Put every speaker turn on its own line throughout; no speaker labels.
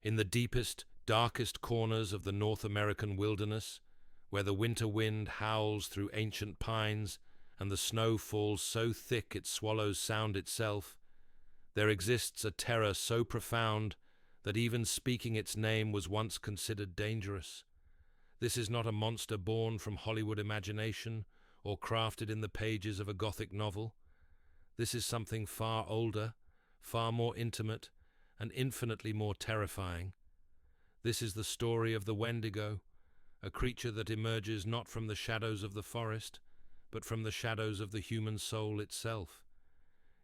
In the deepest, darkest corners of the North American wilderness, where the winter wind howls through ancient pines and the snow falls so thick it swallows sound itself, there exists a terror so profound that even speaking its name was once considered dangerous. This is not a monster born from Hollywood imagination or crafted in the pages of a Gothic novel. This is something far older, far more intimate, and infinitely more terrifying. This is the story of the Wendigo, a creature that emerges not from the shadows of the forest, but from the shadows of the human soul itself.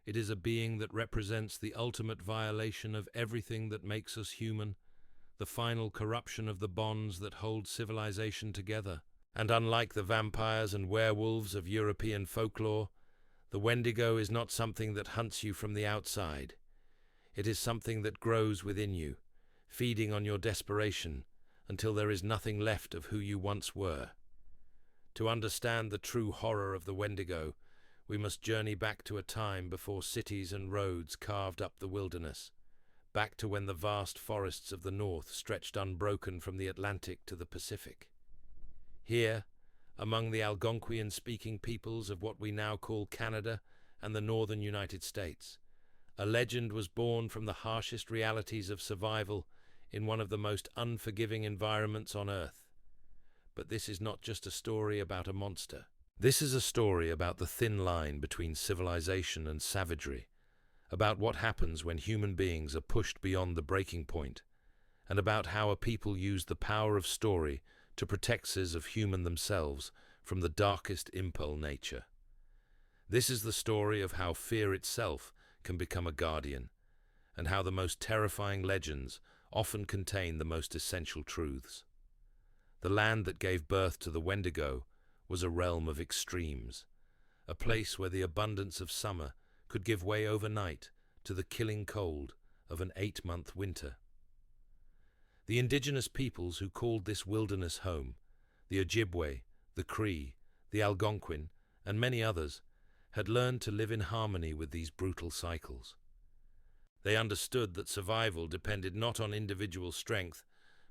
It is a being that represents the ultimate violation of everything that makes us human, the final corruption of the bonds that hold civilization together. And unlike the vampires and werewolves of European folklore, the Wendigo is not something that hunts you from the outside. It is something that grows within you, feeding on your desperation until there is nothing left of who you once were. To understand the true horror of the Wendigo, we must journey back to a time before cities and roads carved up the wilderness, back to when the vast forests of the north stretched unbroken from the Atlantic to the Pacific. Here, among the Algonquian-speaking peoples of what we now call Canada and the northern United States, a legend was born from the harshest realities of survival in one of the most unforgiving environments on Earth. But this is not just a story about a monster. This is a story about the thin line between civilization and savagery, about what happens when human beings are pushed beyond the breaking point, and about how a people use the power of story to protect us of human themselves from the darkest impel nature. This is the story of how fear itself can become a guardian, and how the most terrifying legends often contain the most essential truths. The land that gave birth to the Wendigo was a realm of extremes, a place where the abundance of summer could give way overnight to the killing cold of an 8-month winter. The indigenous peoples who called this wilderness home, the Ojibwe, the Cree, the Algonquin, and many others, had learned to live in harmony with these brutal cycles. They understood that survival depended not on individual strength,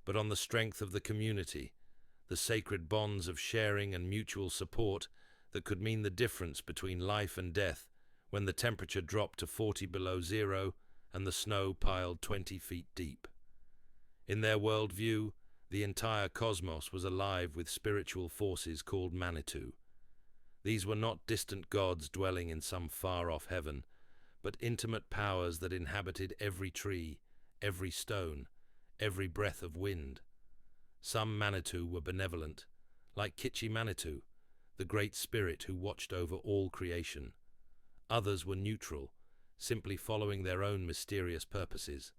but on the strength of the community, the sacred bonds of sharing and mutual support that could mean the difference between life and death when the temperature dropped to 40 below zero and the snow piled 20 feet deep. In their worldview, the entire cosmos was alive with spiritual forces called Manitou. These were not distant gods dwelling in some far-off heaven, but intimate powers that inhabited every tree, every stone, every breath of wind. Some Manitou were benevolent, like Kitchi Manitou, the great spirit who watched over all creation. Others were neutral, simply following their own mysterious purposes.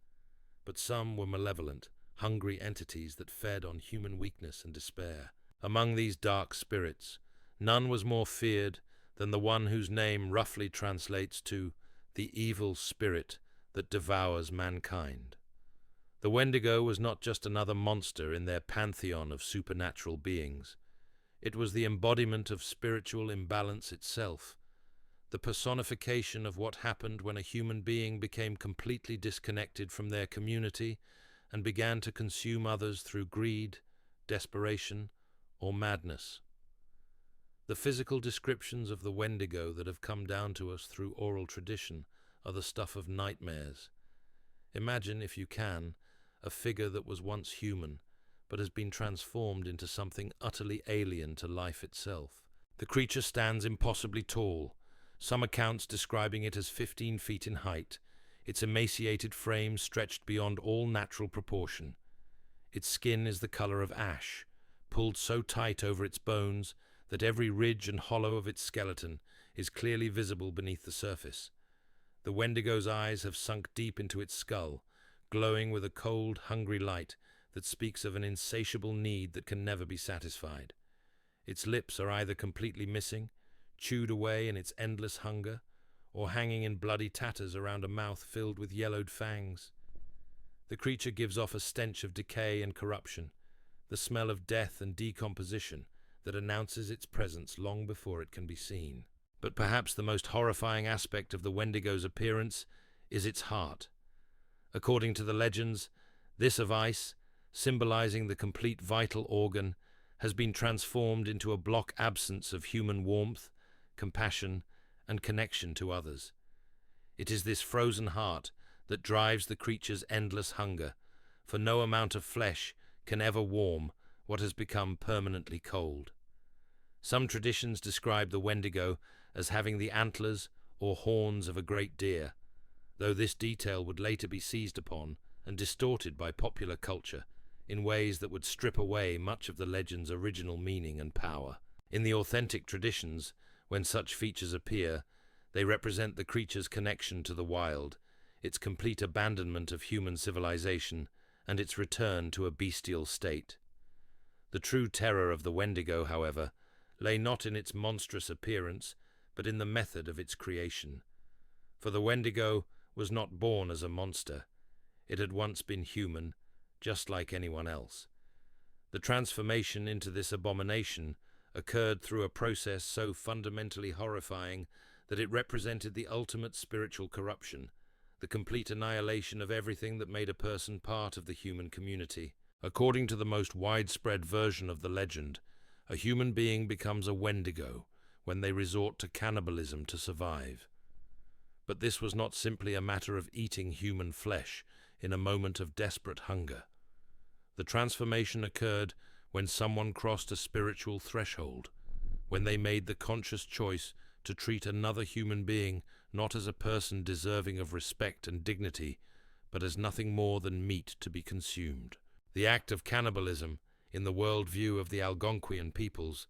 But some were malevolent, hungry entities that fed on human weakness and despair. Among these dark spirits, none was more feared than the one whose name roughly translates to the evil spirit that devours mankind. The Wendigo was not just another monster in their pantheon of supernatural beings. It was the embodiment of spiritual imbalance itself, the personification of what happened when a human being became completely disconnected from their community and began to consume others through greed, desperation, or madness. The physical descriptions of the Wendigo that have come down to us through oral tradition are the stuff of nightmares. Imagine, if you can, a figure that was once human, but has been transformed into something utterly alien to life itself. The creature stands impossibly tall, some accounts describing it as 15 feet in height, its emaciated frame stretched beyond all natural proportion. Its skin is the color of ash, pulled so tight over its bones that every ridge and hollow of its skeleton is clearly visible beneath the surface. The Wendigo's eyes have sunk deep into its skull, glowing with a cold, hungry light that speaks of an insatiable need that can never be satisfied. Its lips are either completely missing, chewed away in its endless hunger, or hanging in bloody tatters around a mouth filled with yellowed fangs. The creature gives off a stench of decay and corruption, the smell of death and decomposition that announces its presence long before it can be seen. But perhaps the most horrifying aspect of the Wendigo's appearance is its heart. According to the legends, This of ice, symbolizing the complete vital organ, has been transformed into a block absence of human warmth, compassion, and connection to others. It is this frozen heart that drives the creature's endless hunger, for no amount of flesh can ever warm what has become permanently cold. Some traditions describe the Wendigo as having the antlers or horns of a great deer, though this detail would later be seized upon and distorted by popular culture in ways that would strip away much of the legend's original meaning and power. In the authentic traditions, when such features appear, they represent the creature's connection to the wild, its complete abandonment of human civilization, and its return to a bestial state. The true terror of the Wendigo, however, lay not in its monstrous appearance, but in the method of its creation. For the Wendigo was not born as a monster. It had once been human, just like anyone else. The transformation into this abomination occurred through a process so fundamentally horrifying that it represented the ultimate spiritual corruption, the complete annihilation of everything that made a person part of the human community. According to the most widespread version of the legend, a human being becomes a Wendigo when they resort to cannibalism to survive. But this was not simply a matter of eating human flesh in a moment of desperate hunger. The transformation occurred when someone crossed a spiritual threshold, when they made the conscious choice to treat another human being not as a person deserving of respect and dignity, but as nothing more than meat to be consumed. The act of cannibalism, in the worldview of the Algonquian peoples,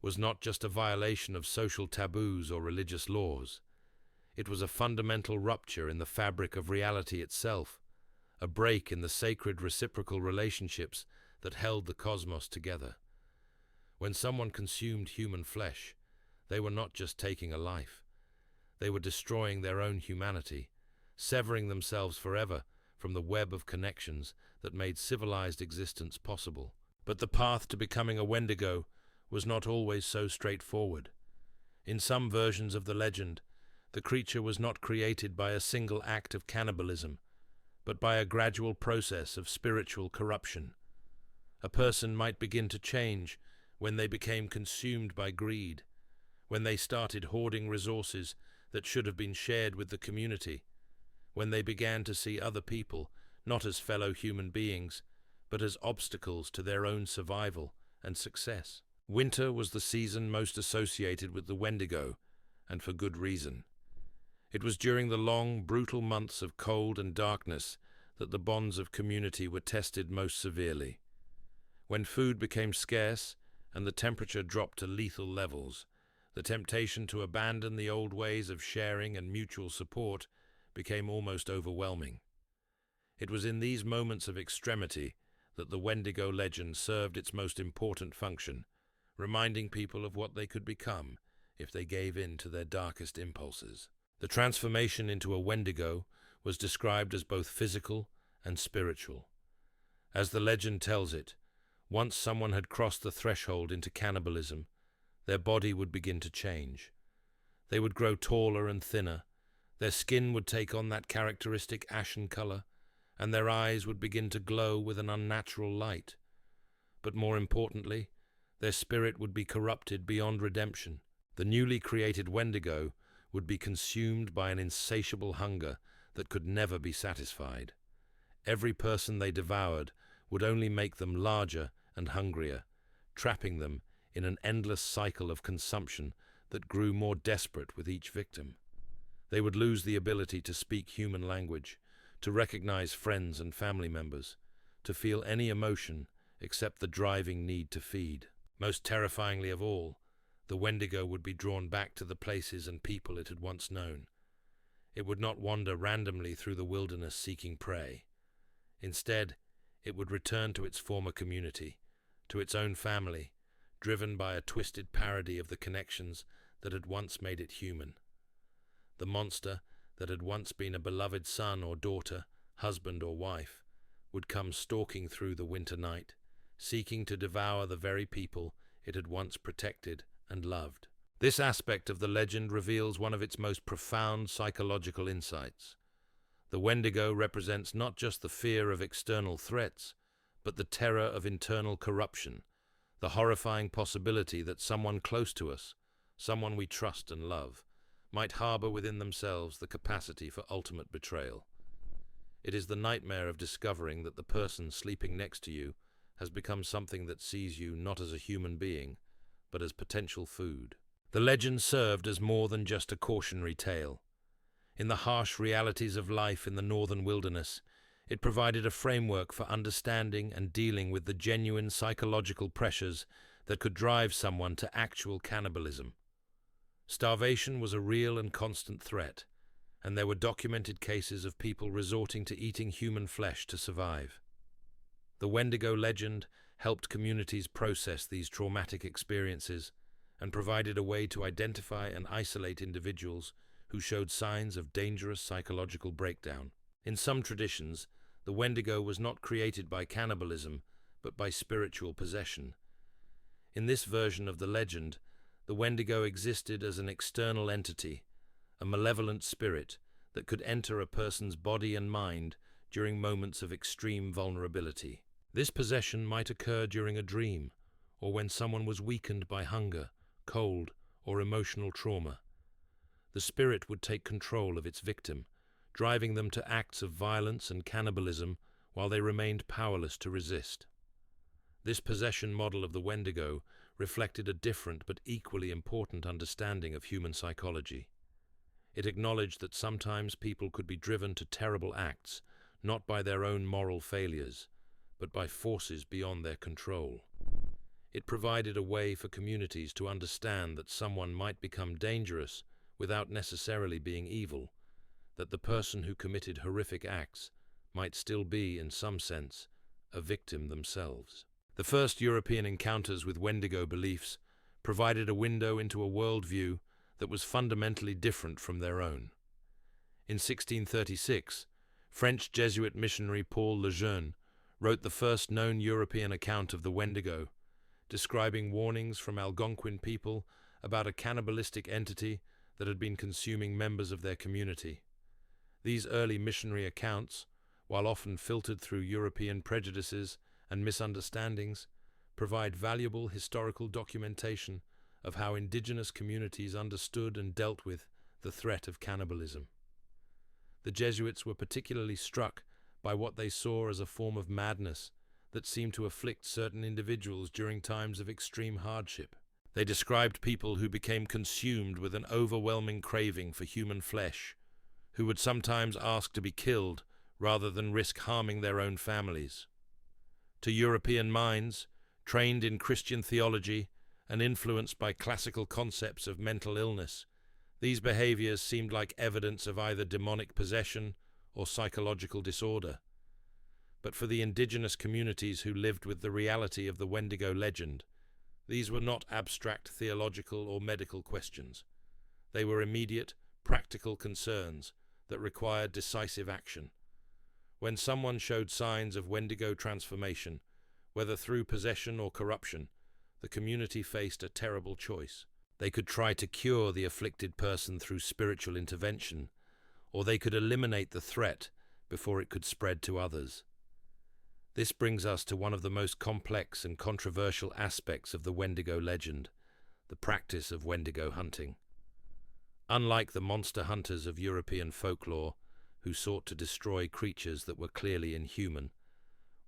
was not just a violation of social taboos or religious laws. It was a fundamental rupture in the fabric of reality itself, a break in the sacred reciprocal relationships that held the cosmos together. When someone consumed human flesh, they were not just taking a life. They were destroying their own humanity, severing themselves forever from the web of connections that made civilized existence possible. But the path to becoming a Wendigo was not always so straightforward. In some versions of the legend, the creature was not created by a single act of cannibalism, but by a gradual process of spiritual corruption. A person might begin to change when they became consumed by greed, when they started hoarding resources that should have been shared with the community, when they began to see other people not as fellow human beings, but as obstacles to their own survival and success. Winter was the season most associated with the Wendigo, and for good reason. It was during the long, brutal months of cold and darkness that the bonds of community were tested most severely. When food became scarce and the temperature dropped to lethal levels, the temptation to abandon the old ways of sharing and mutual support became almost overwhelming. It was in these moments of extremity that the Wendigo legend served its most important function, reminding people of what they could become if they gave in to their darkest impulses. The transformation into a Wendigo was described as both physical and spiritual. As the legend tells it, once someone had crossed the threshold into cannibalism, their body would begin to change. They would grow taller and thinner, their skin would take on that characteristic ashen color, and their eyes would begin to glow with an unnatural light. But more importantly, their spirit would be corrupted beyond redemption. The newly created Wendigo would be consumed by an insatiable hunger that could never be satisfied. Every person they devoured would only make them larger and hungrier, trapping them in an endless cycle of consumption that grew more desperate with each victim. They would lose the ability to speak human language, to recognize friends and family members, to feel any emotion except the driving need to feed. Most terrifyingly of all, the Wendigo would be drawn back to the places and people it had once known. It would not wander randomly through the wilderness seeking prey. Instead, it would return to its former community, to its own family, driven by a twisted parody of the connections that had once made it human. The monster that had once been a beloved son or daughter, husband or wife, would come stalking through the winter night, seeking to devour the very people it had once protected and loved. This aspect of the legend reveals one of its most profound psychological insights. The Wendigo represents not just the fear of external threats, but the terror of internal corruption, the horrifying possibility that someone close to us, someone we trust and love, might harbor within themselves the capacity for ultimate betrayal. It is the nightmare of discovering that the person sleeping next to you has become something that sees you not as a human being, but as potential food. The legend served as more than just a cautionary tale. In the harsh realities of life in the northern wilderness, it provided a framework for understanding and dealing with the genuine psychological pressures that could drive someone to actual cannibalism. Starvation was a real and constant threat, and there were documented cases of people resorting to eating human flesh to survive. The Wendigo legend helped communities process these traumatic experiences and provided a way to identify and isolate individuals who showed signs of dangerous psychological breakdown. In some traditions, the Wendigo was not created by cannibalism, but by spiritual possession. In this version of the legend, the Wendigo existed as an external entity, a malevolent spirit that could enter a person's body and mind during moments of extreme vulnerability. This possession might occur during a dream, or when someone was weakened by hunger, cold, or emotional trauma. The spirit would take control of its victim, driving them to acts of violence and cannibalism while they remained powerless to resist. This possession model of the Wendigo reflected a different but equally important understanding of human psychology. It acknowledged that sometimes people could be driven to terrible acts, not by their own moral failures, but by forces beyond their control. It provided a way for communities to understand that someone might become dangerous without necessarily being evil, that the person who committed horrific acts might still be, in some sense, a victim themselves. The first European encounters with Wendigo beliefs provided a window into a worldview that was fundamentally different from their own. In 1636, French Jesuit missionary Paul Lejeune wrote the first known European account of the Wendigo, describing warnings from Algonquin people about a cannibalistic entity that had been consuming members of their community. These early missionary accounts, while often filtered through European prejudices and misunderstandings, provide valuable historical documentation of how indigenous communities understood and dealt with the threat of cannibalism. The Jesuits were particularly struck by what they saw as a form of madness that seemed to afflict certain individuals during times of extreme hardship. They described people who became consumed with an overwhelming craving for human flesh, who would sometimes ask to be killed rather than risk harming their own families. To European minds, trained in Christian theology and influenced by classical concepts of mental illness, these behaviors seemed like evidence of either demonic possession or psychological disorder. But for the indigenous communities who lived with the reality of the Wendigo legend, these were not abstract theological or medical questions. They were immediate, practical concerns that required decisive action. When someone showed signs of Wendigo transformation, whether through possession or corruption, the community faced a terrible choice. They could try to cure the afflicted person through spiritual intervention, or they could eliminate the threat before it could spread to others. This brings us to one of the most complex and controversial aspects of the Wendigo legend, the practice of Wendigo hunting. Unlike the monster hunters of European folklore, who sought to destroy creatures that were clearly inhuman,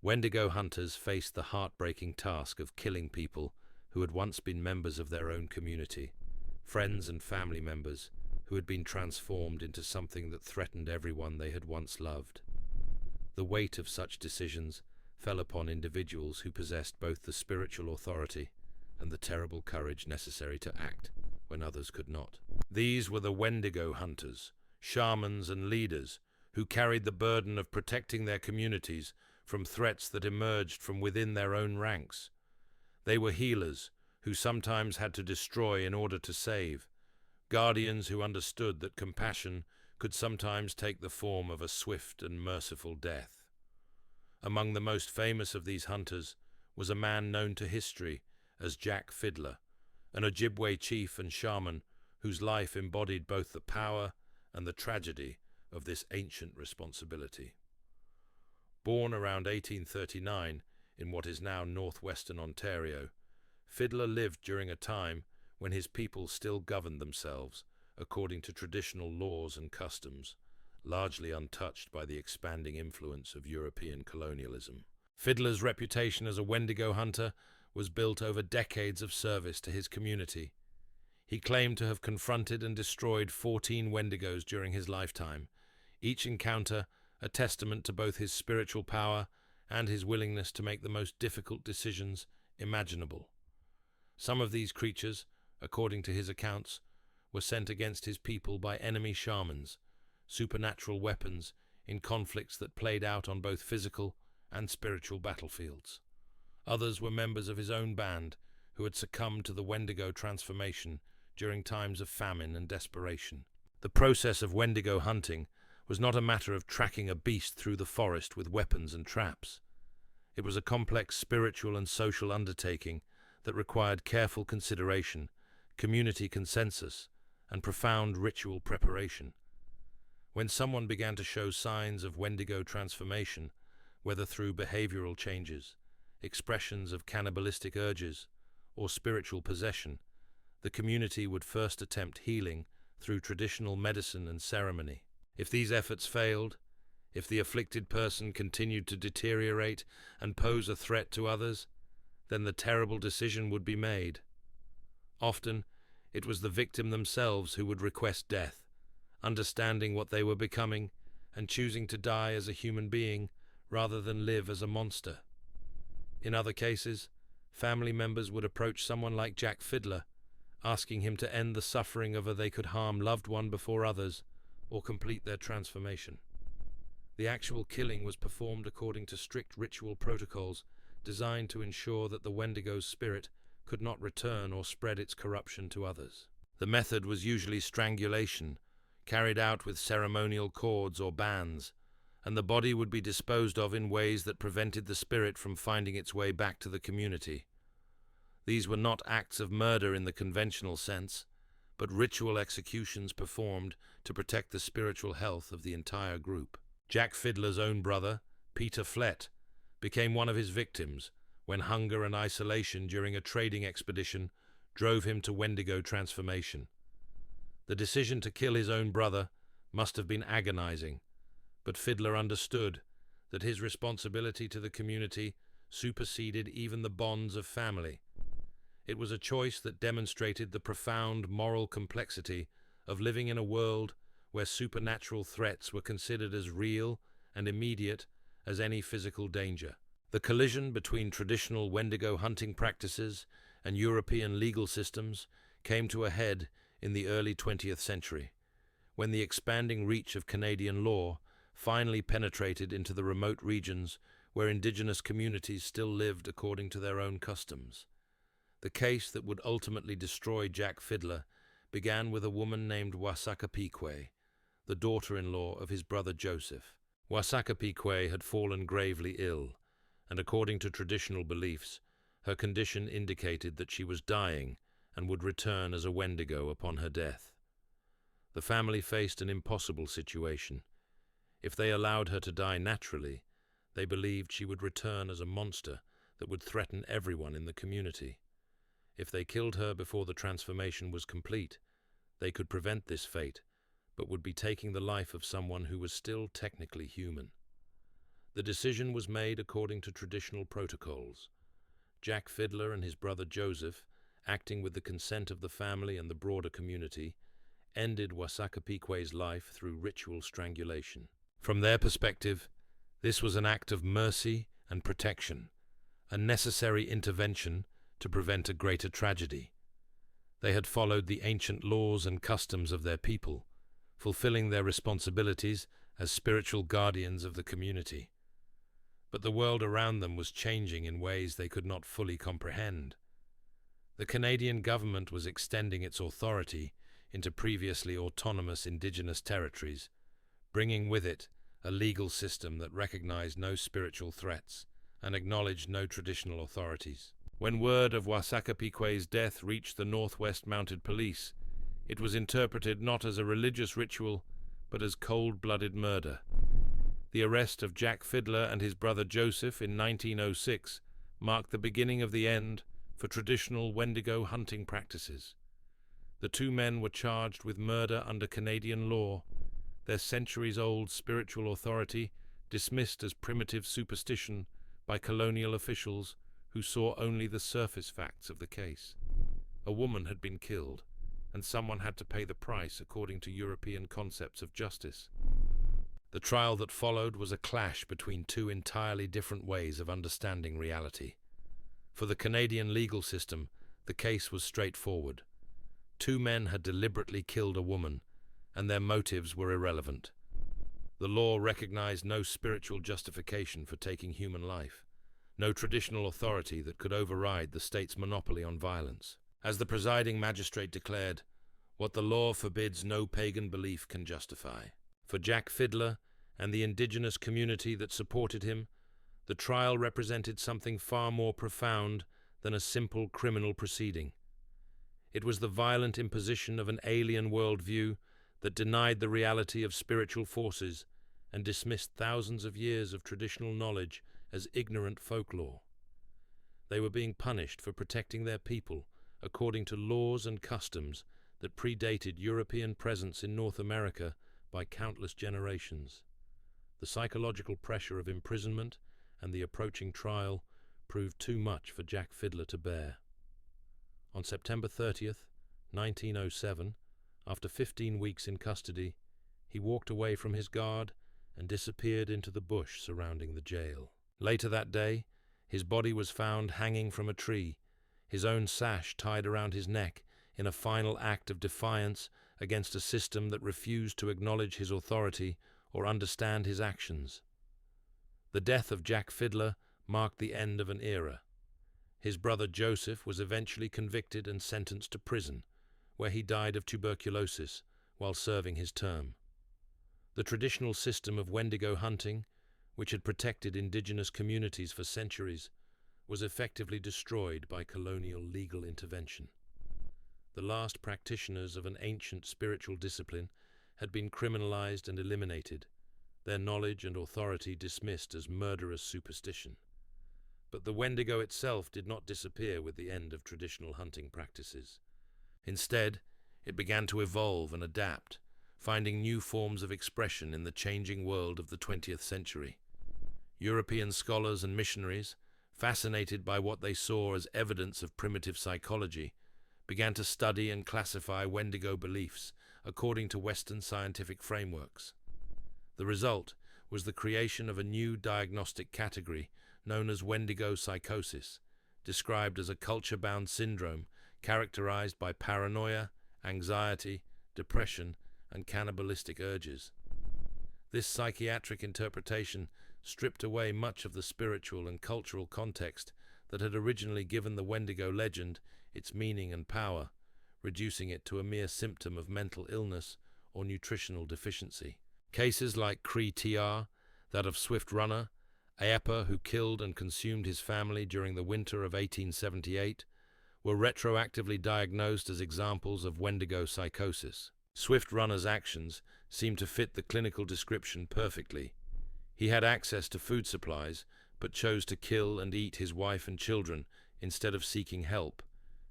Wendigo hunters faced the heartbreaking task of killing people who had once been members of their own community, friends and family members who had been transformed into something that threatened everyone they had once loved. The weight of such decisions fell upon individuals who possessed both the spiritual authority and the terrible courage necessary to act when others could not. These were the Wendigo hunters, shamans and leaders who carried the burden of protecting their communities from threats that emerged from within their own ranks. They were healers who sometimes had to destroy in order to save, guardians who understood that compassion could sometimes take the form of a swift and merciful death. Among the most famous of these hunters was a man known to history as Jack Fiddler, an Ojibwe chief and shaman whose life embodied both the power and the tragedy of this ancient responsibility. Born around 1839 in what is now northwestern Ontario, Fiddler lived during a time when his people still governed themselves according to traditional laws and customs, largely untouched by the expanding influence of European colonialism. Fiddler's reputation as a Wendigo hunter was built over decades of service to his community. He claimed to have confronted and destroyed 14 Wendigos during his lifetime, each encounter a testament to both his spiritual power and his willingness to make the most difficult decisions imaginable. Some of these creatures, according to his accounts, were sent against his people by enemy shamans, supernatural weapons in conflicts that played out on both physical and spiritual battlefields. Others were members of his own band who had succumbed to the Wendigo transformation during times of famine and desperation. The process of Wendigo hunting was not a matter of tracking a beast through the forest with weapons and traps. It was a complex spiritual and social undertaking that required careful consideration, community consensus, and profound ritual preparation. When someone began to show signs of Wendigo transformation, whether through behavioral changes, expressions of cannibalistic urges, or spiritual possession, the community would first attempt healing through traditional medicine and ceremony. If these efforts failed, if the afflicted person continued to deteriorate and pose a threat to others, then the terrible decision would be made. Often, it was the victim themselves who would request death, understanding what they were becoming and choosing to die as a human being rather than live as a monster. In other cases, family members would approach someone like Jack Fiddler, asking him to end the suffering of a they could harm loved one before others, or complete their transformation. The actual killing was performed according to strict ritual protocols designed to ensure that the Wendigo's spirit could not return or spread its corruption to others. The method was usually strangulation, carried out with ceremonial cords or bands, and the body would be disposed of in ways that prevented the spirit from finding its way back to the community. These were not acts of murder in the conventional sense, but ritual executions performed to protect the spiritual health of the entire group. Jack Fiddler's own brother, Peter Flett, became one of his victims when hunger and isolation during a trading expedition drove him to Wendigo transformation. The decision to kill his own brother must have been agonizing, but Fiddler understood that his responsibility to the community superseded even the bonds of family. It was a choice that demonstrated the profound moral complexity of living in a world where supernatural threats were considered as real and immediate as any physical danger. The collision between traditional Wendigo hunting practices and European legal systems came to a head in the early 20th century, when the expanding reach of Canadian law finally penetrated into the remote regions where indigenous communities still lived according to their own customs. The case that would ultimately destroy Jack Fiddler began with a woman named Wasakapique, the daughter-in-law of his brother Joseph. Wasakapique had fallen gravely ill, and according to traditional beliefs, her condition indicated that she was dying and would return as a Wendigo upon her death. The family faced an impossible situation. If they allowed her to die naturally, they believed she would return as a monster that would threaten everyone in the community. If they killed her before the transformation was complete, they could prevent this fate, but would be taking the life of someone who was still technically human. The decision was made according to traditional protocols. Jack Fiddler and his brother Joseph, acting with the consent of the family and the broader community, ended Wasakapique's life through ritual strangulation. From their perspective, this was an act of mercy and protection, a necessary intervention to prevent a greater tragedy. They had followed the ancient laws and customs of their people, fulfilling their responsibilities as spiritual guardians of the community. But the world around them was changing in ways they could not fully comprehend. The Canadian government was extending its authority into previously autonomous Indigenous territories, bringing with it a legal system that recognized no spiritual threats and acknowledged no traditional authorities. When word of Wasakapique's death reached the Northwest Mounted Police, it was interpreted not as a religious ritual, but as cold-blooded murder. The arrest of Jack Fiddler and his brother Joseph in 1906 marked the beginning of the end for traditional Wendigo hunting practices. The two men were charged with murder under Canadian law, their centuries-old spiritual authority dismissed as primitive superstition by colonial officials who saw only the surface facts of the case. A woman had been killed, and someone had to pay the price according to European concepts of justice. The trial that followed was a clash between two entirely different ways of understanding reality. For the Canadian legal system, the case was straightforward. Two men had deliberately killed a woman, and their motives were irrelevant. The law recognized no spiritual justification for taking human life, no traditional authority that could override the state's monopoly on violence. As the presiding magistrate declared, "What the law forbids, no pagan belief can justify." For Jack Fiddler and the indigenous community that supported him, the trial represented something far more profound than a simple criminal proceeding. It was the violent imposition of an alien worldview that denied the reality of spiritual forces and dismissed thousands of years of traditional knowledge as ignorant folklore. They were being punished for protecting their people according to laws and customs that predated European presence in North America by countless generations. The psychological pressure of imprisonment and the approaching trial proved too much for Jack Fiddler to bear. On September 30th, 1907, after 15 weeks in custody, he walked away from his guard and disappeared into the bush surrounding the jail. Later that day, his body was found hanging from a tree, his own sash tied around his neck in a final act of defiance against a system that refused to acknowledge his authority or understand his actions. The death of Jack Fiddler marked the end of an era. His brother Joseph was eventually convicted and sentenced to prison, where he died of tuberculosis while serving his term. The traditional system of Wendigo hunting, which had protected indigenous communities for centuries, was effectively destroyed by colonial legal intervention. The last practitioners of an ancient spiritual discipline had been criminalized and eliminated, their knowledge and authority dismissed as murderous superstition. But the Wendigo itself did not disappear with the end of traditional hunting practices. Instead, it began to evolve and adapt, finding new forms of expression in the changing world of the 20th century. European scholars and missionaries, fascinated by what they saw as evidence of primitive psychology, began to study and classify Wendigo beliefs according to Western scientific frameworks. The result was the creation of a new diagnostic category known as Wendigo psychosis, described as a culture-bound syndrome characterized by paranoia, anxiety, depression, and cannibalistic urges. This psychiatric interpretation stripped away much of the spiritual and cultural context that had originally given the Wendigo legend its meaning and power, reducing it to a mere symptom of mental illness or nutritional deficiency. Cases like Cree TR, that of Swift Runner, Aepa, who killed and consumed his family during the winter of 1878, were retroactively diagnosed as examples of Wendigo psychosis. Swift Runner's actions seemed to fit the clinical description perfectly. He had access to food supplies, but chose to kill and eat his wife and children instead of seeking help,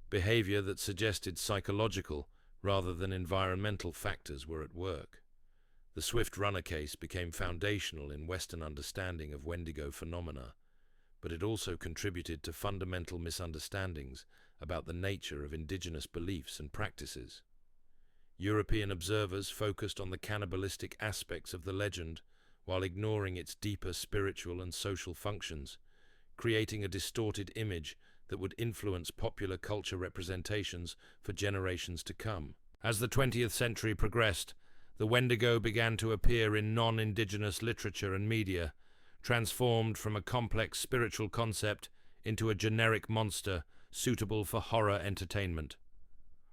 behavior that suggested psychological rather than environmental factors were at work. The Swift Runner case became foundational in Western understanding of Wendigo phenomena, but it also contributed to fundamental misunderstandings about the nature of indigenous beliefs and practices. European observers focused on the cannibalistic aspects of the legend while ignoring its deeper spiritual and social functions, creating a distorted image that would influence popular culture representations for generations to come. As the 20th century progressed, the Wendigo began to appear in non-indigenous literature and media, transformed from a complex spiritual concept into a generic monster suitable for horror entertainment.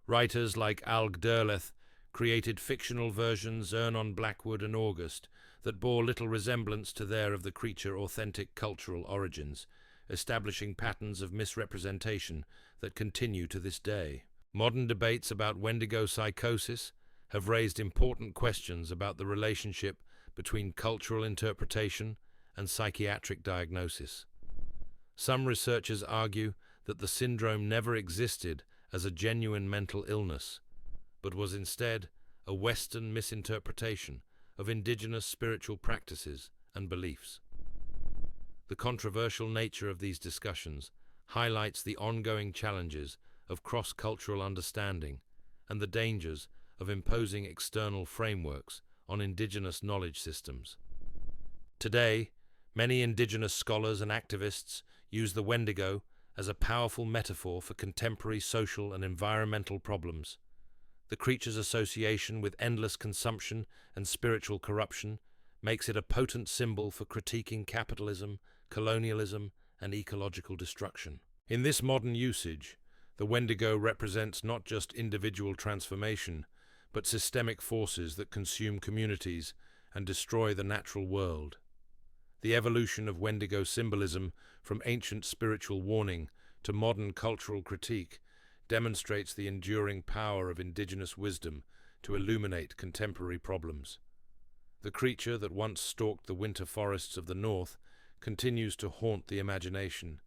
Writers like Alg Derleth created fictional versions, Ernon Blackwood and August, that bore little resemblance to their of the creature's authentic cultural origins, establishing patterns of misrepresentation that continue to this day. Modern debates about Wendigo psychosis have raised important questions about the relationship between cultural interpretation and psychiatric diagnosis. Some researchers argue that the syndrome never existed as a genuine mental illness, but was instead a Western misinterpretation of indigenous spiritual practices and beliefs. The controversial nature of these discussions highlights the ongoing challenges of cross-cultural understanding and the dangers of imposing external frameworks on indigenous knowledge systems. Today, many indigenous scholars and activists use the Wendigo as a powerful metaphor for contemporary social and environmental problems. The creature's association with endless consumption and spiritual corruption makes it a potent symbol for critiquing capitalism, colonialism, and ecological destruction. In this modern usage, the Wendigo represents not just individual transformation, but systemic forces that consume communities and destroy the natural world. The evolution of Wendigo symbolism from ancient spiritual warning to modern cultural critique demonstrates the enduring power of indigenous wisdom to illuminate contemporary problems. The creature that once stalked the winter forests of the north continues to haunt the imagination,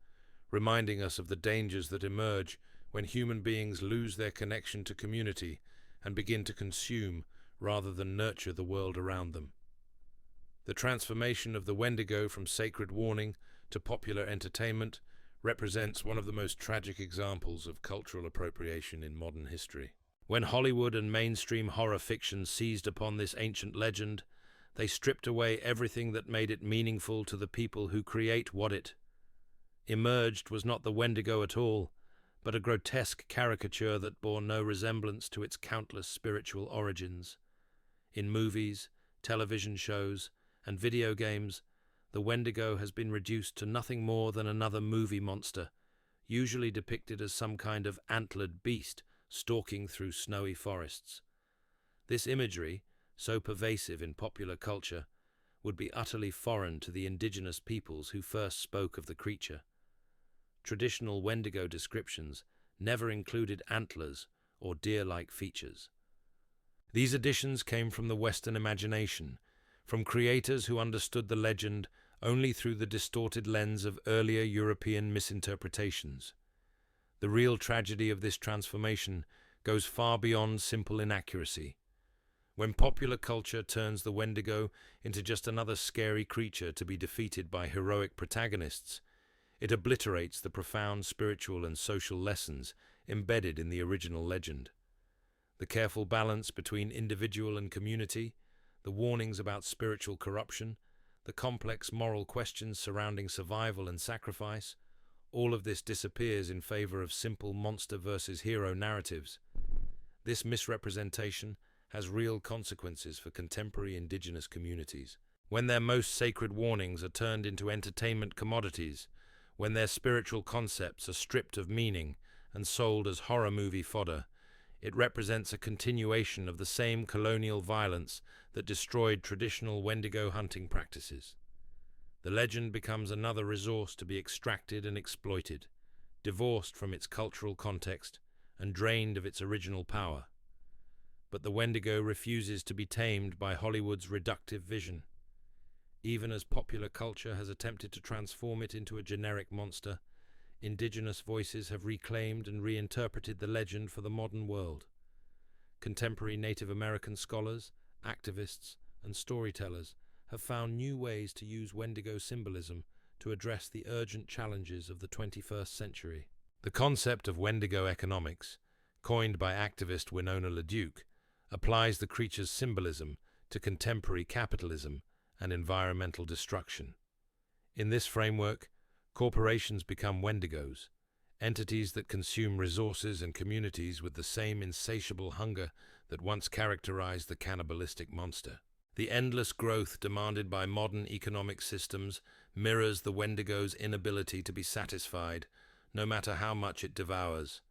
reminding us of the dangers that emerge when human beings lose their connection to community and begin to consume rather than nurture the world around them. The transformation of the Wendigo from sacred warning to popular entertainment represents one of the most tragic examples of cultural appropriation in modern history. When Hollywood and mainstream horror fiction seized upon this ancient legend, they stripped away everything that made it meaningful to the people who create what it emerged was not the Wendigo at all, but a grotesque caricature that bore no resemblance to its countless spiritual origins. In movies, television shows, and video games, the Wendigo has been reduced to nothing more than another movie monster, usually depicted as some kind of antlered beast stalking through snowy forests. This imagery, so pervasive in popular culture, would be utterly foreign to the indigenous peoples who first spoke of the creature. Traditional Wendigo descriptions never included antlers or deer-like features. These additions came from the Western imagination, from creators who understood the legend only through the distorted lens of earlier European misinterpretations. The real tragedy of this transformation goes far beyond simple inaccuracy. When popular culture turns the Wendigo into just another scary creature to be defeated by heroic protagonists, it obliterates the profound spiritual and social lessons embedded in the original legend. The careful balance between individual and community, the warnings about spiritual corruption, the complex moral questions surrounding survival and sacrifice, all of this disappears in favor of simple monster versus hero narratives. This misrepresentation has real consequences for contemporary indigenous communities. When their most sacred warnings are turned into entertainment commodities, when their spiritual concepts are stripped of meaning and sold as horror movie fodder, it represents a continuation of the same colonial violence that destroyed traditional Wendigo hunting practices. The legend becomes another resource to be extracted and exploited, divorced from its cultural context and drained of its original power. But the Wendigo refuses to be tamed by Hollywood's reductive vision. Even as popular culture has attempted to transform it into a generic monster, indigenous voices have reclaimed and reinterpreted the legend for the modern world. Contemporary Native American scholars, activists, and storytellers have found new ways to use Wendigo symbolism to address the urgent challenges of the 21st century. The concept of Wendigo economics, coined by activist Winona LaDuke, applies the creature's symbolism to contemporary capitalism and environmental destruction. In this framework, corporations become Wendigos, entities that consume resources and communities with the same insatiable hunger that once characterized the cannibalistic monster. The endless growth demanded by modern economic systems mirrors the Wendigo's inability to be satisfied, no matter how much it devours.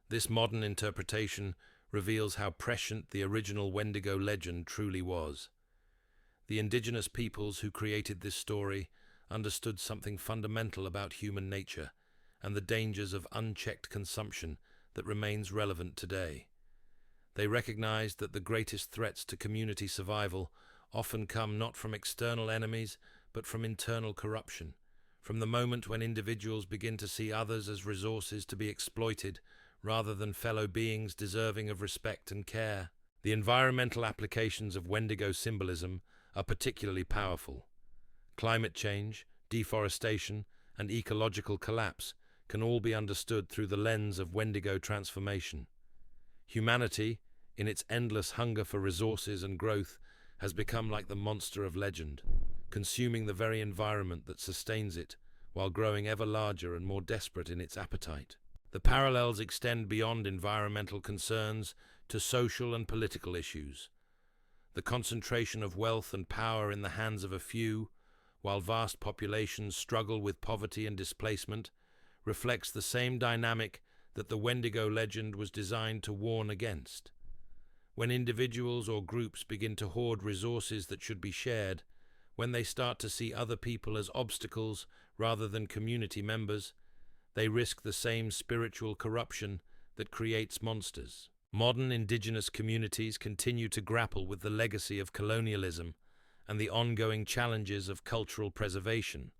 This modern interpretation reveals how prescient the original Wendigo legend truly was. The indigenous peoples who created this story understood something fundamental about human nature and the dangers of unchecked consumption that remains relevant today. They recognized that the greatest threats to community survival often come not from external enemies, but from internal corruption. From the moment when individuals begin to see others as resources to be exploited, rather than fellow beings deserving of respect and care. The environmental applications of Wendigo symbolism are particularly powerful. Climate change, deforestation, and ecological collapse can all be understood through the lens of Wendigo transformation. Humanity, in its endless hunger for resources and growth, has become like the monster of legend, consuming the very environment that sustains it, while growing ever larger and more desperate in its appetite. The parallels extend beyond environmental concerns to social and political issues. The concentration of wealth and power in the hands of a few, while vast populations struggle with poverty and displacement, reflects the same dynamic that the Wendigo legend was designed to warn against. When individuals or groups begin to hoard resources that should be shared, when they start to see other people as obstacles rather than community members, they risk the same spiritual corruption that creates monsters. Modern indigenous communities continue to grapple with the legacy of colonialism and the ongoing challenges of cultural preservation.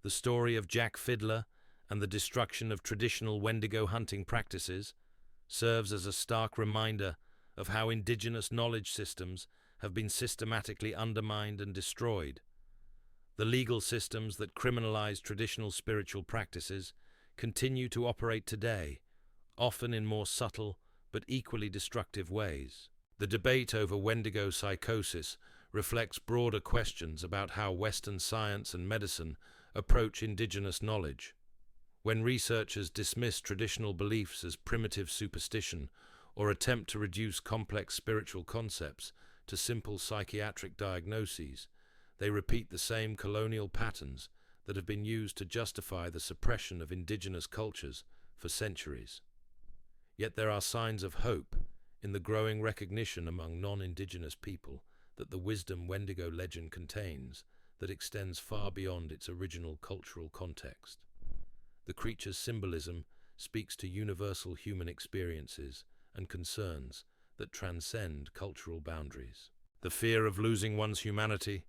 The story of Jack Fiddler and the destruction of traditional Wendigo hunting practices serves as a stark reminder of how indigenous knowledge systems have been systematically undermined and destroyed. The legal systems that criminalize traditional spiritual practices continue to operate today, often in more subtle but equally destructive ways. The debate over Wendigo psychosis reflects broader questions about how Western science and medicine approach indigenous knowledge. When researchers dismiss traditional beliefs as primitive superstition or attempt to reduce complex spiritual concepts to simple psychiatric diagnoses, they repeat the same colonial patterns that have been used to justify the suppression of indigenous cultures for centuries. Yet there are signs of hope in the growing recognition among non-indigenous people that the wisdom Wendigo legend contains that extends far beyond its original cultural context. The creature's symbolism speaks to universal human experiences and concerns that transcend cultural boundaries. The fear of losing one's humanity,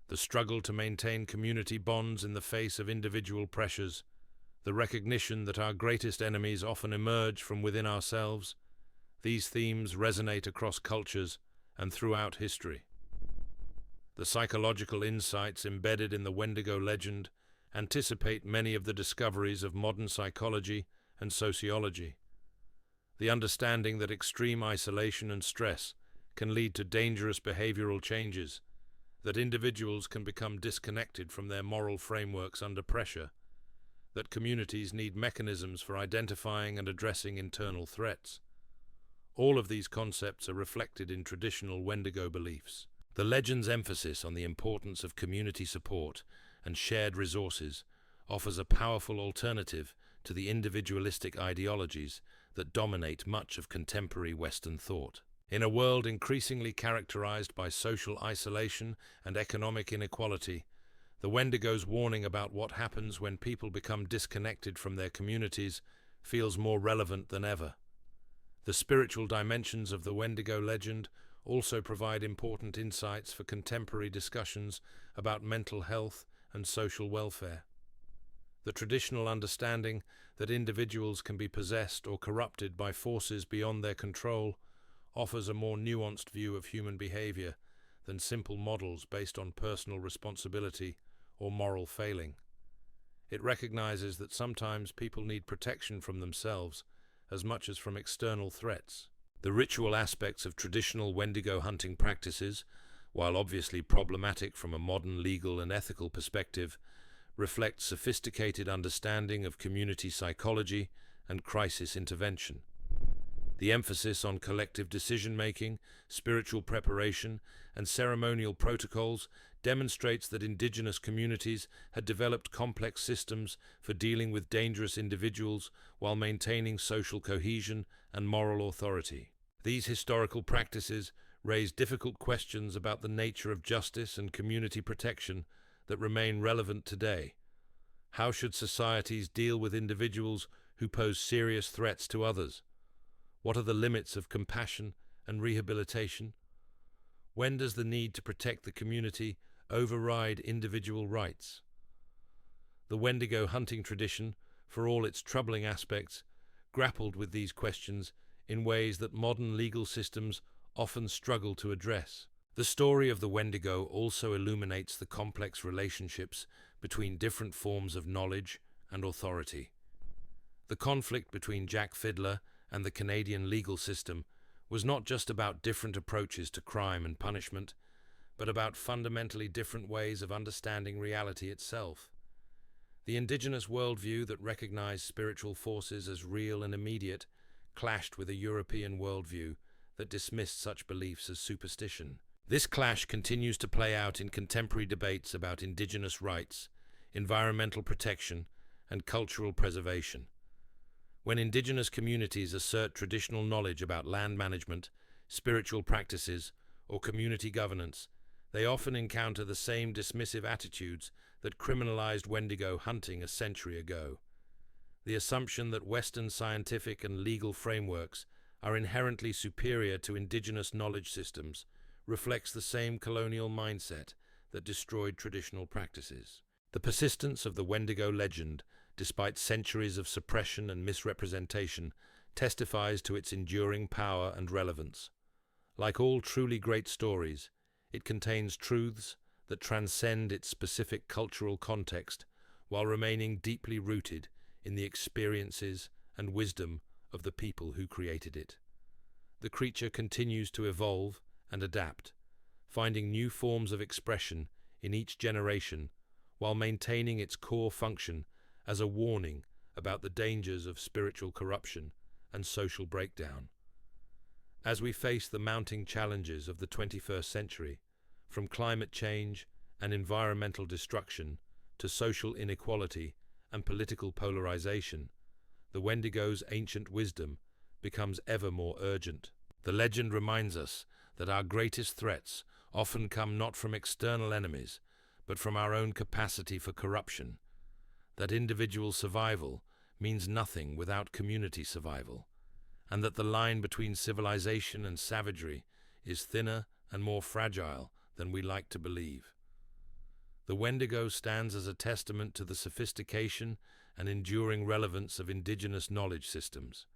the struggle to maintain community bonds in the face of individual pressures, the recognition that our greatest enemies often emerge from within ourselves, these themes resonate across cultures and throughout history. The psychological insights embedded in the Wendigo legend anticipate many of the discoveries of modern psychology and sociology. The understanding that extreme isolation and stress can lead to dangerous behavioral changes, that individuals can become disconnected from their moral frameworks under pressure, that communities need mechanisms for identifying and addressing internal threats. All of these concepts are reflected in traditional Wendigo beliefs. The legend's emphasis on the importance of community support and shared resources offers a powerful alternative to the individualistic ideologies that dominate much of contemporary Western thought. In a world increasingly characterized by social isolation and economic inequality, the Wendigo's warning about what happens when people become disconnected from their communities feels more relevant than ever. The spiritual dimensions of the Wendigo legend also provide important insights for contemporary discussions about mental health and social welfare. The traditional understanding that individuals can be possessed or corrupted by forces beyond their control offers a more nuanced view of human behavior than simple models based on personal responsibility or moral failing. It recognizes that sometimes people need protection from themselves as much as from external threats. The ritual aspects of traditional Wendigo hunting practices, while obviously problematic from a modern legal and ethical perspective, reflect sophisticated understanding of community psychology and crisis intervention. The emphasis on collective decision-making, spiritual preparation, and ceremonial protocols demonstrates that indigenous communities had developed complex systems for dealing with dangerous individuals while maintaining social cohesion and moral authority. These historical practices raise difficult questions about the nature of justice and community protection that remain relevant today. How should societies deal with individuals who pose serious threats to others? What are the limits of compassion and rehabilitation? When does the need to protect the community override individual rights? The Wendigo hunting tradition, for all its troubling aspects, grappled with these questions in ways that modern legal systems often struggle to address. The story of the Wendigo also illuminates the complex relationships between different forms of knowledge and authority. The conflict between Jack Fiddler and the Canadian legal system was not just about different approaches to crime and punishment, but about fundamentally different ways of understanding reality itself. The indigenous worldview that recognized spiritual forces as real and immediate clashed with a European worldview that dismissed such beliefs as superstition. This clash continues to play out in contemporary debates about indigenous rights, environmental protection, and cultural preservation. When indigenous communities assert traditional knowledge about land management, spiritual practices, or community governance, they often encounter the same dismissive attitudes that criminalized Wendigo hunting a century ago. The assumption that Western scientific and legal frameworks are inherently superior to indigenous knowledge systems reflects the same colonial mindset that destroyed traditional practices. The persistence of the Wendigo legend, despite centuries of suppression and misrepresentation, testifies to its enduring power and relevance. Like all truly great stories, it contains truths that transcend its specific cultural context while remaining deeply rooted in the experiences and wisdom of the people who created it. The creature continues to evolve and adapt, finding new forms of expression in each generation while maintaining its core function as a warning about the dangers of spiritual corruption and social breakdown. As we face the mounting challenges of the 21st century, from climate change and environmental destruction to social inequality and political polarization, the Wendigo's ancient wisdom becomes ever more urgent. The legend reminds us that our greatest threats often come not from external enemies, but from our own capacity for corruption, that individual survival means nothing without community survival, and that the line between civilization and savagery is thinner and more fragile than we like to believe. The Wendigo stands as a testament to the sophistication and enduring relevance of indigenous knowledge systems.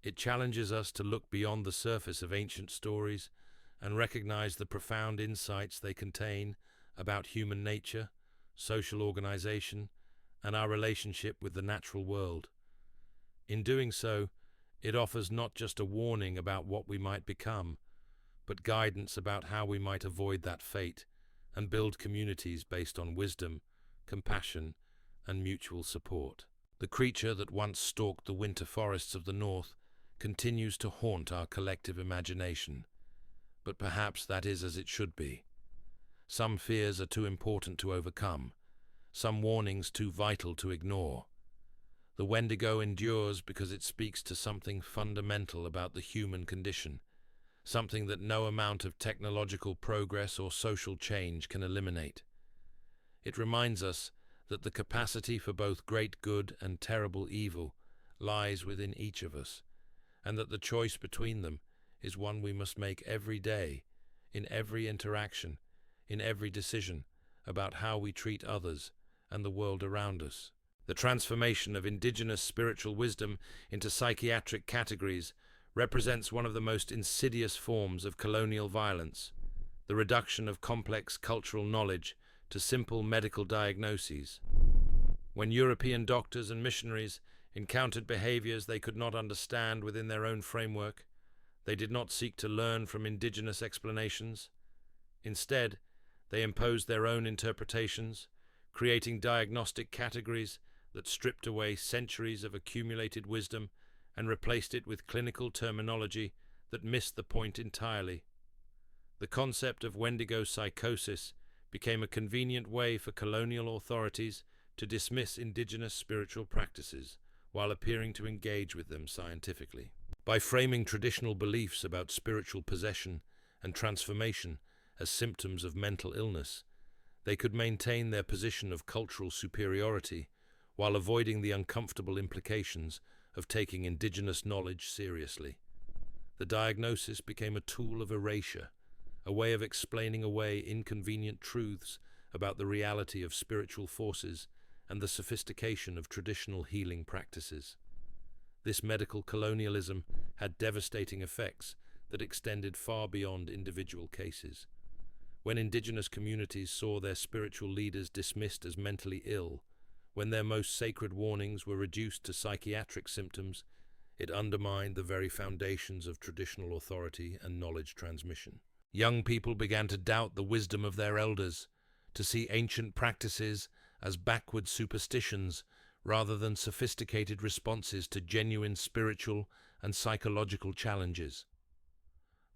It challenges us to look beyond the surface of ancient stories and recognize the profound insights they contain about human nature, social organization, and our relationship with the natural world. In doing so, it offers not just a warning about what we might become, but guidance about how we might avoid that fate and build communities based on wisdom, compassion, and mutual support. The creature that once stalked the winter forests of the north continues to haunt our collective imagination, but perhaps that is as it should be. Some fears are too important to overcome, some warnings too vital to ignore. The Wendigo endures because it speaks to something fundamental about the human condition, something that no amount of technological progress or social change can eliminate. It reminds us that the capacity for both great good and terrible evil lies within each of us, and that the choice between them is one we must make every day, in every interaction, in every decision about how we treat others and the world around us. The transformation of indigenous spiritual wisdom into psychiatric categories represents one of the most insidious forms of colonial violence, the reduction of complex cultural knowledge to simple medical diagnoses. When European doctors and missionaries encountered behaviors they could not understand within their own framework, they did not seek to learn from indigenous explanations. Instead, they imposed their own interpretations, creating diagnostic categories that stripped away centuries of accumulated wisdom and replaced it with clinical terminology that missed the point entirely. The concept of Wendigo psychosis became a convenient way for colonial authorities to dismiss indigenous spiritual practices while appearing to engage with them scientifically. By framing traditional beliefs about spiritual possession and transformation as symptoms of mental illness, they could maintain their position of cultural superiority while avoiding the uncomfortable implications of taking indigenous knowledge seriously. The diagnosis became a tool of erasure, a way of explaining away inconvenient truths about the reality of spiritual forces and the sophistication of traditional healing practices. This medical colonialism had devastating effects that extended far beyond individual cases. When indigenous communities saw their spiritual leaders dismissed as mentally ill, when their most sacred warnings were reduced to psychiatric symptoms, it undermined the very foundations of traditional authority and knowledge transmission. Young people began to doubt the wisdom of their elders, to see ancient practices as backward superstitions rather than sophisticated responses to genuine spiritual and psychological challenges.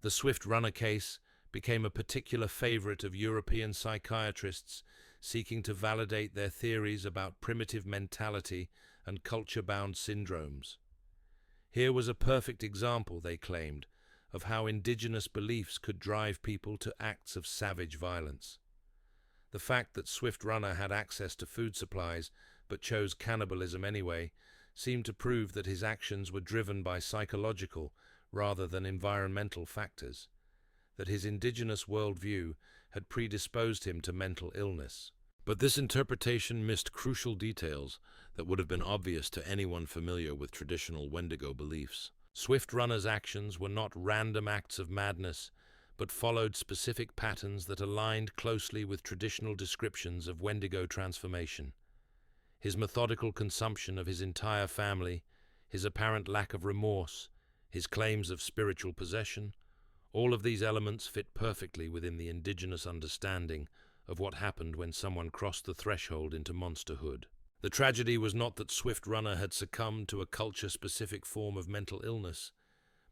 The Swift Runner case became a particular favorite of European psychiatrists seeking to validate their theories about primitive mentality and culture-bound syndromes. Here was a perfect example, they claimed, of how indigenous beliefs could drive people to acts of savage violence. The fact that Swift Runner had access to food supplies but chose cannibalism anyway seemed to prove that his actions were driven by psychological rather than environmental factors, that his indigenous worldview had predisposed him to mental illness. But this interpretation missed crucial details that would have been obvious to anyone familiar with traditional Wendigo beliefs. Swift Runner's actions were not random acts of madness, but followed specific patterns that aligned closely with traditional descriptions of Wendigo transformation. His methodical consumption of his entire family, his apparent lack of remorse, his claims of spiritual possession, all of these elements fit perfectly within the indigenous understanding of what happened when someone crossed the threshold into monsterhood. The tragedy was not that Swift Runner had succumbed to a culture-specific form of mental illness,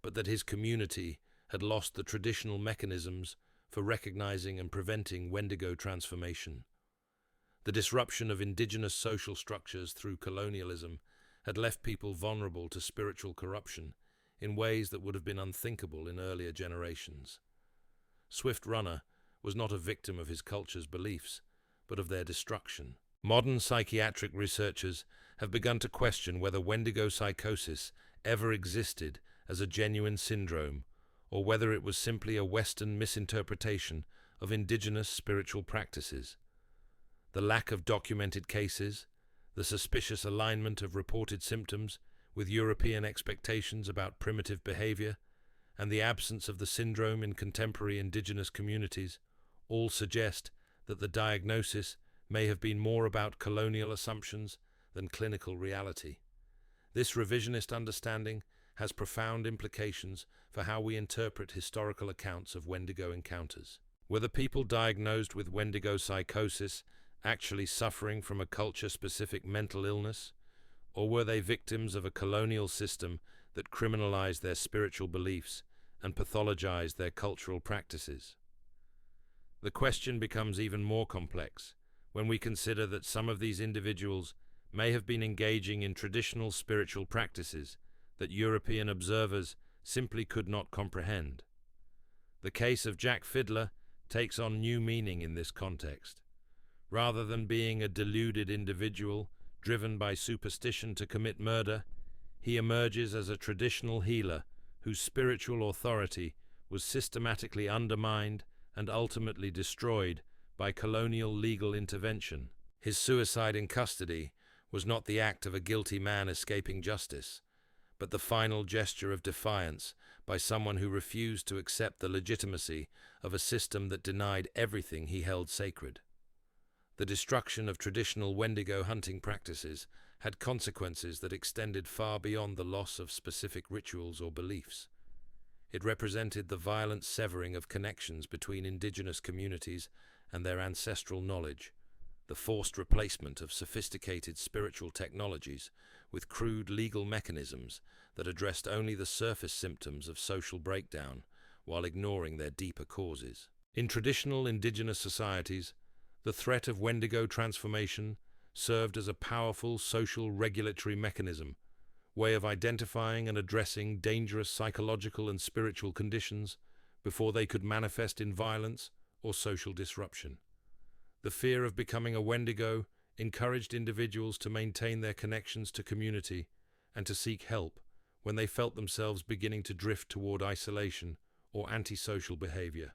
but that his community had lost the traditional mechanisms for recognizing and preventing Wendigo transformation. The disruption of indigenous social structures through colonialism had left people vulnerable to spiritual corruption in ways that would have been unthinkable in earlier generations. Swift Runner was not a victim of his culture's beliefs, but of their destruction. Modern psychiatric researchers have begun to question whether Wendigo psychosis ever existed as a genuine syndrome, or whether it was simply a Western misinterpretation of indigenous spiritual practices. The lack of documented cases, the suspicious alignment of reported symptoms with European expectations about primitive behavior, and the absence of the syndrome in contemporary indigenous communities all suggest that the diagnosis may have been more about colonial assumptions than clinical reality. This revisionist understanding has profound implications for how we interpret historical accounts of Wendigo encounters. Were the people diagnosed with Wendigo psychosis actually suffering from a culture-specific mental illness, or were they victims of a colonial system that criminalized their spiritual beliefs and pathologized their cultural practices? The question becomes even more complex when we consider that some of these individuals may have been engaging in traditional spiritual practices that European observers simply could not comprehend. The case of Jack Fiddler takes on new meaning in this context. Rather than being a deluded individual driven by superstition to commit murder, he emerges as a traditional healer whose spiritual authority was systematically undermined and ultimately destroyed by colonial legal intervention. His suicide in custody was not the act of a guilty man escaping justice, but the final gesture of defiance by someone who refused to accept the legitimacy of a system that denied everything he held sacred. The destruction of traditional Wendigo hunting practices had consequences that extended far beyond the loss of specific rituals or beliefs. It represented the violent severing of connections between indigenous communities and their ancestral knowledge, the forced replacement of sophisticated spiritual technologies with crude legal mechanisms that addressed only the surface symptoms of social breakdown while ignoring their deeper causes. In traditional indigenous societies, the threat of Wendigo transformation served as a powerful social regulatory mechanism, way of identifying and addressing dangerous psychological and spiritual conditions before they could manifest in violence or social disruption. The fear of becoming a Wendigo encouraged individuals to maintain their connections to community and to seek help when they felt themselves beginning to drift toward isolation or antisocial behavior.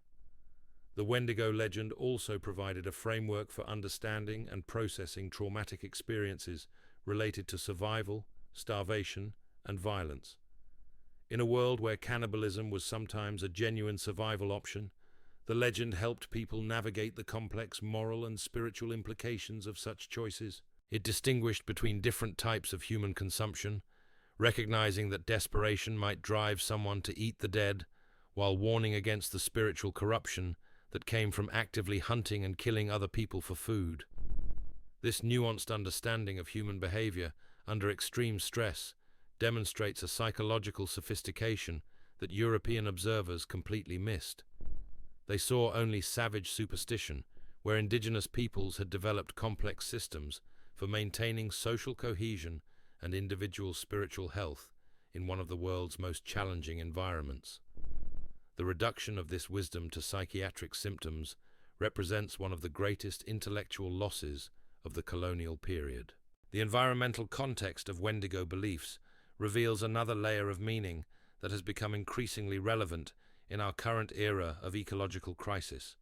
The Wendigo legend also provided a framework for understanding and processing traumatic experiences related to survival, starvation, and violence. In a world where cannibalism was sometimes a genuine survival option, the legend helped people navigate the complex moral and spiritual implications of such choices. It distinguished between different types of human consumption, recognizing that desperation might drive someone to eat the dead, while warning against the spiritual corruption that came from actively hunting and killing other people for food. This nuanced understanding of human behavior under extreme stress demonstrates a psychological sophistication that European observers completely missed. They saw only savage superstition, where indigenous peoples had developed complex systems for maintaining social cohesion and individual spiritual health in one of the world's most challenging environments. The reduction of this wisdom to psychiatric symptoms represents one of the greatest intellectual losses of the colonial period. The environmental context of Wendigo beliefs reveals another layer of meaning that has become increasingly relevant in our current era of ecological crisis.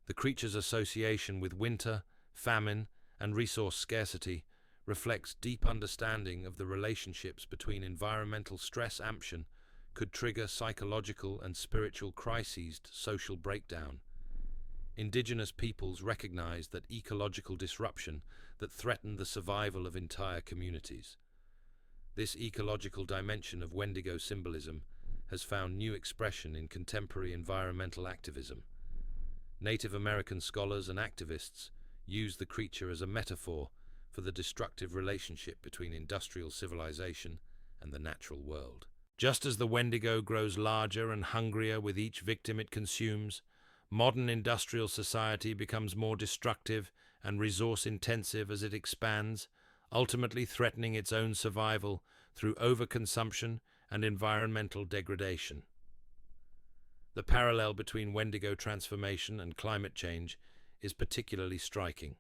The creature's association with winter, famine, and resource scarcity reflects deep understanding of the relationships between environmental stress amption could trigger psychological and spiritual crises, social breakdown. Indigenous peoples recognized that ecological disruption that threatened the survival of entire communities. This ecological dimension of Wendigo symbolism has found new expression in contemporary environmental activism. Native American scholars and activists use the creature as a metaphor for the destructive relationship between industrial civilization and the natural world. Just as the Wendigo grows larger and hungrier with each victim it consumes, modern industrial society becomes more destructive and resource-intensive as it expands, ultimately threatening its own survival through overconsumption and environmental degradation. The parallel between Wendigo transformation and climate change is particularly striking.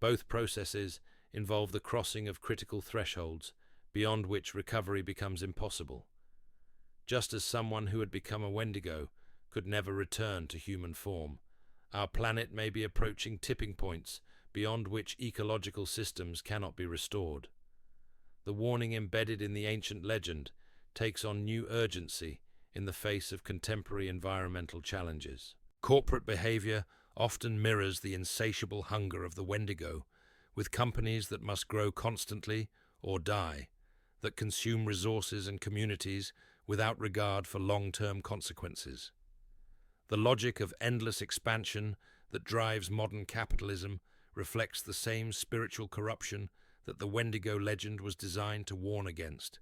Both processes involve the crossing of critical thresholds, beyond which recovery becomes impossible. Just as someone who had become a Wendigo could never return to human form, our planet may be approaching tipping points beyond which ecological systems cannot be restored. The warning embedded in the ancient legend takes on new urgency in the face of contemporary environmental challenges. Corporate behavior often mirrors the insatiable hunger of the Wendigo, with companies that must grow constantly or die, that consume resources and communities without regard for long-term consequences. The logic of endless expansion that drives modern capitalism reflects the same spiritual corruption that the Wendigo legend was designed to warn against,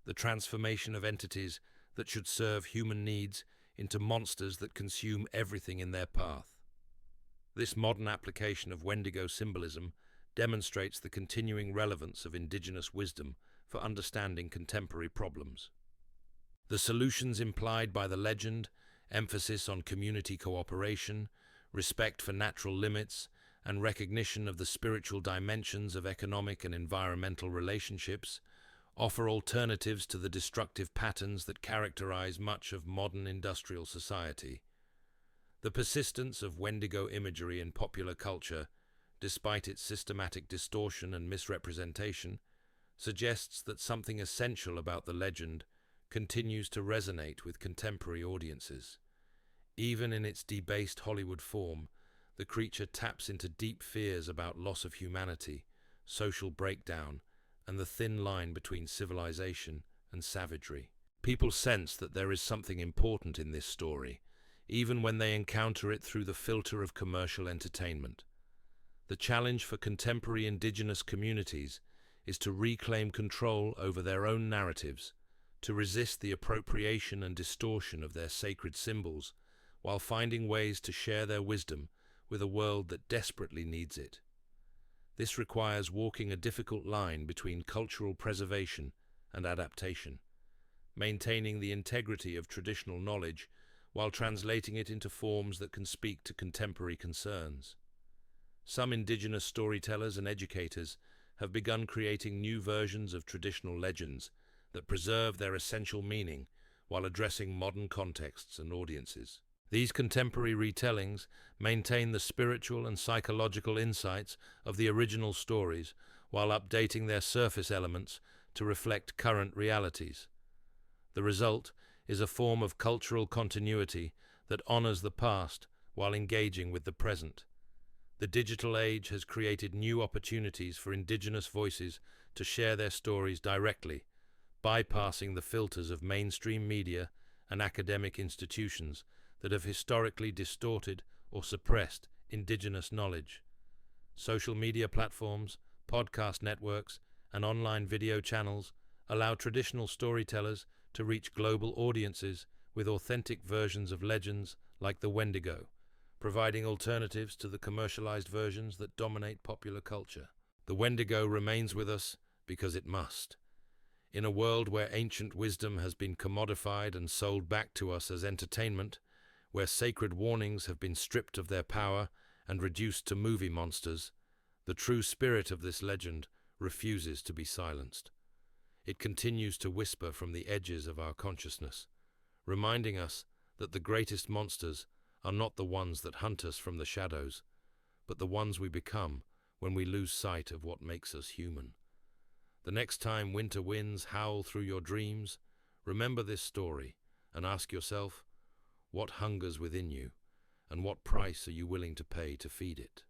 the transformation of entities that should serve human needs into monsters that consume everything in their path. This modern application of Wendigo symbolism demonstrates the continuing relevance of indigenous wisdom for understanding contemporary problems. The solutions implied by the legend, emphasis on community cooperation, respect for natural limits, and recognition of the spiritual dimensions of economic and environmental relationships, offer alternatives to the destructive patterns that characterize much of modern industrial society. The persistence of Wendigo imagery in popular culture, despite its systematic distortion and misrepresentation, suggests that something essential about the legend continues to resonate with contemporary audiences. Even in its debased Hollywood form, the creature taps into deep fears about loss of humanity, social breakdown, and the thin line between civilization and savagery. People sense that there is something important in this story, even when they encounter it through the filter of commercial entertainment. The challenge for contemporary indigenous communities is to reclaim control over their own narratives, to resist the appropriation and distortion of their sacred symbols, while finding ways to share their wisdom with a world that desperately needs it. This requires walking a difficult line between cultural preservation and adaptation, maintaining the integrity of traditional knowledge while translating it into forms that can speak to contemporary concerns. Some indigenous storytellers and educators have begun creating new versions of traditional legends that preserve their essential meaning while addressing modern contexts and audiences. These contemporary retellings maintain the spiritual and psychological insights of the original stories while updating their surface elements to reflect current realities. The result is a form of cultural continuity that honors the past while engaging with the present. The digital age has created new opportunities for indigenous voices to share their stories directly, bypassing the filters of mainstream media and academic institutions that have historically distorted or suppressed indigenous knowledge. Social media platforms, podcast networks, and online video channels allow traditional storytellers to reach global audiences with authentic versions of legends like the Wendigo, providing alternatives to the commercialized versions that dominate popular culture. The Wendigo remains with us because it must. In a world where ancient wisdom has been commodified and sold back to us as entertainment, where sacred warnings have been stripped of their power and reduced to movie monsters, the true spirit of this legend refuses to be silenced. It continues to whisper from the edges of our consciousness, reminding us that the greatest monsters are not the ones that hunt us from the shadows, but the ones we become when we lose sight of what makes us human. The next time winter winds howl through your dreams, remember this story and ask yourself, what hungers within you, and what price are you willing to pay to feed it?